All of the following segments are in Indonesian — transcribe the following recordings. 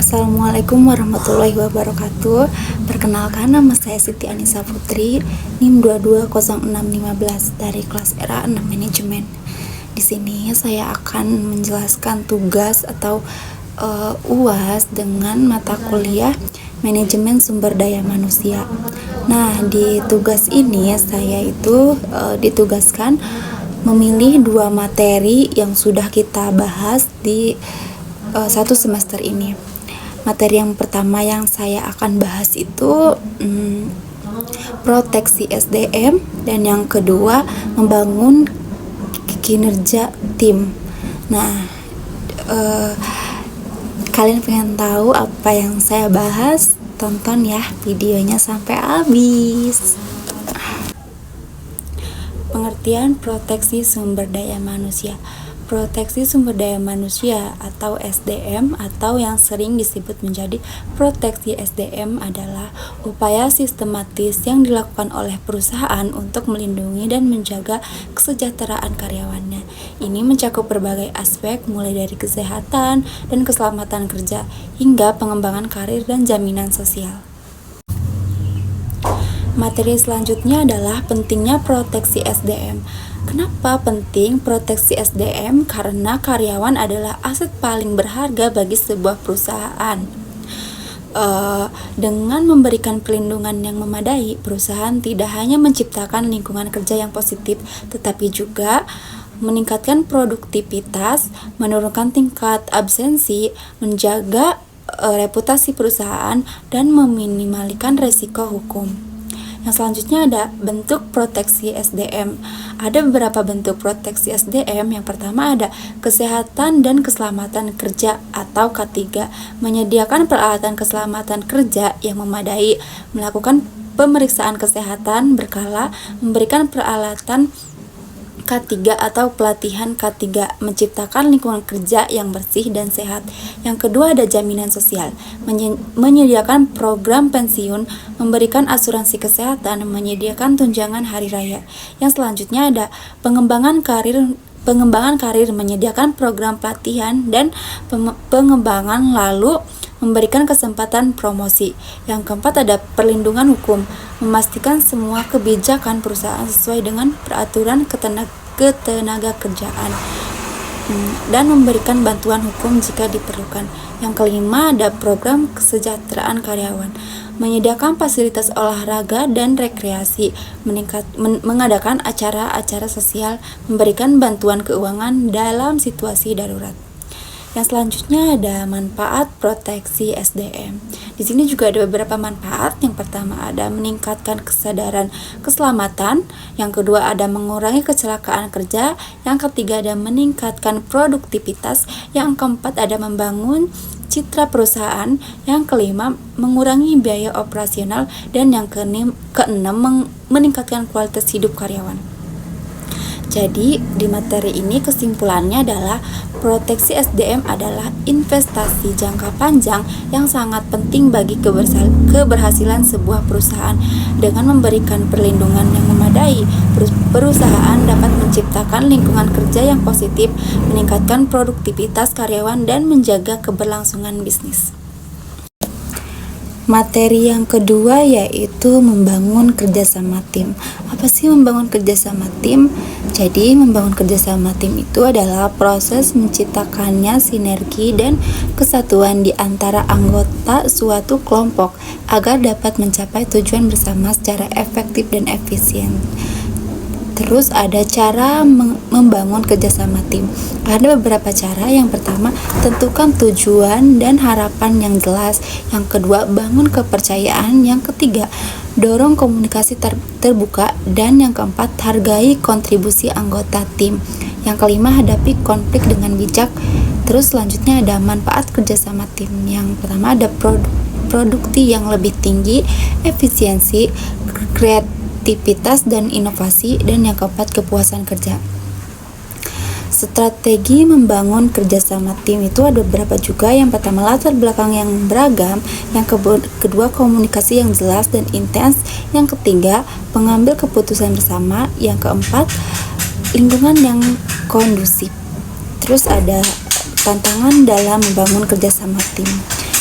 Assalamualaikum warahmatullahi wabarakatuh. Perkenalkan, nama saya Siti Anissa Putri, NIM 220615 dari kelas RA 6 Manajemen. Di sini saya akan menjelaskan tugas atau UAS dengan mata kuliah Manajemen Sumber Daya Manusia. Nah, di tugas ini saya itu ditugaskan memilih 2 materi yang sudah kita bahas di satu semester ini. Materi yang pertama yang saya akan bahas itu proteksi SDM, dan yang kedua membangun kinerja tim. Nah, kalian pengen tahu apa yang saya bahas? Tonton ya videonya sampai habis. Pengertian proteksi sumber daya manusia. Proteksi sumber daya manusia atau SDM, atau yang sering disebut menjadi proteksi SDM, adalah upaya sistematis yang dilakukan oleh perusahaan untuk melindungi dan menjaga kesejahteraan karyawannya. Ini mencakup berbagai aspek, mulai dari kesehatan dan keselamatan kerja hingga pengembangan karir dan jaminan sosial. Materi selanjutnya adalah pentingnya proteksi SDM. Kenapa penting proteksi SDM? Karena karyawan adalah aset paling berharga bagi sebuah perusahaan. Dengan memberikan perlindungan yang memadai, perusahaan tidak hanya menciptakan lingkungan kerja yang positif, tetapi juga meningkatkan produktivitas, menurunkan tingkat absensi, menjaga reputasi perusahaan, dan meminimalkan resiko hukum. Yang selanjutnya ada bentuk proteksi SDM. Ada beberapa bentuk proteksi SDM. Yang pertama ada kesehatan dan keselamatan kerja atau K3, menyediakan peralatan keselamatan kerja yang memadai, melakukan pemeriksaan kesehatan berkala, memberikan peralatan K3 atau pelatihan K3, menciptakan lingkungan kerja yang bersih dan sehat. Yang kedua ada jaminan sosial, menyediakan program pensiun, memberikan asuransi kesehatan, menyediakan tunjangan hari raya. Yang selanjutnya ada pengembangan karir, menyediakan program pelatihan dan pengembangan, lalu memberikan kesempatan promosi. Yang keempat ada perlindungan hukum, memastikan semua kebijakan perusahaan sesuai dengan peraturan ketenaga kerjaan, dan memberikan bantuan hukum jika diperlukan. Yang kelima ada program kesejahteraan karyawan, menyediakan fasilitas olahraga dan rekreasi, mengadakan acara-acara sosial, memberikan bantuan keuangan dalam situasi darurat. Yang selanjutnya ada manfaat proteksi SDM. Di sini juga ada beberapa manfaat. Yang pertama ada meningkatkan kesadaran keselamatan. Yang kedua ada mengurangi kecelakaan kerja. Yang ketiga ada meningkatkan produktivitas. Yang keempat ada membangun citra perusahaan. Yang kelima mengurangi biaya operasional. Dan yang keenam meningkatkan kualitas hidup karyawan. Jadi di materi ini kesimpulannya adalah proteksi SDM adalah investasi jangka panjang yang sangat penting bagi keberhasilan sebuah perusahaan. Dengan memberikan perlindungan yang memadai, perusahaan dapat menciptakan lingkungan kerja yang positif, meningkatkan produktivitas karyawan, dan menjaga keberlangsungan bisnis. Materi yang kedua yaitu membangun kerjasama tim. Apa sih membangun kerjasama tim? Jadi membangun kerjasama tim itu adalah proses menciptakannya sinergi dan kesatuan di antara anggota suatu kelompok agar dapat mencapai tujuan bersama secara efektif dan efisien. Terus ada cara membangun kerjasama tim. Ada beberapa cara. Yang pertama, tentukan tujuan dan harapan yang jelas. Yang kedua, bangun kepercayaan. Yang ketiga, dorong komunikasi terbuka. Dan yang keempat, hargai kontribusi anggota tim. Yang kelima, hadapi konflik dengan bijak. Terus selanjutnya ada manfaat kerjasama tim. Yang pertama ada produkti yang lebih tinggi, efisiensi, kreativitas dan inovasi, dan yang keempat kepuasan kerja. Strategi membangun kerjasama tim itu ada beberapa juga. Yang pertama latar belakang yang beragam, yang kedua komunikasi yang jelas dan intens, yang ketiga pengambil keputusan bersama, yang keempat lingkungan yang kondusif. Terus ada tantangan dalam membangun kerjasama tim.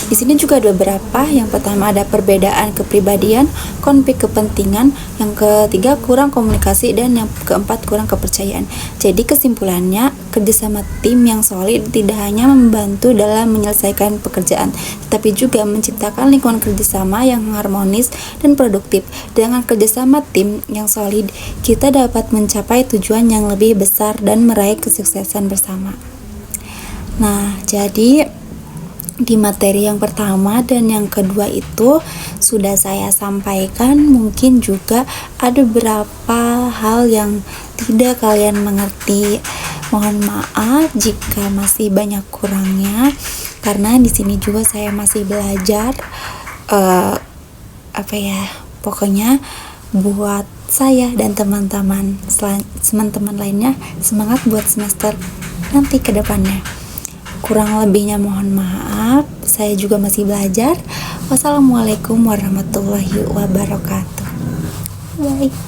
Di sini juga ada beberapa. Yang pertama ada perbedaan kepribadian, konflik kepentingan, yang ketiga kurang komunikasi, dan yang keempat kurang kepercayaan. Jadi kesimpulannya, kerjasama tim yang solid tidak hanya membantu dalam menyelesaikan pekerjaan, tetapi juga menciptakan lingkungan kerjasama yang harmonis dan produktif. Dengan kerjasama tim yang solid, kita dapat mencapai tujuan yang lebih besar dan meraih kesuksesan bersama. Nah, jadi di materi yang pertama dan yang kedua itu sudah saya sampaikan. Mungkin juga ada beberapa hal yang tidak kalian mengerti. Mohon maaf jika masih banyak kurangnya, karena di sini juga saya masih belajar. Pokoknya buat saya dan teman-teman lainnya semangat buat semester nanti ke depannya. Kurang lebihnya mohon maaf, saya juga masih belajar. Wassalamualaikum warahmatullahi wabarakatuh. Bye.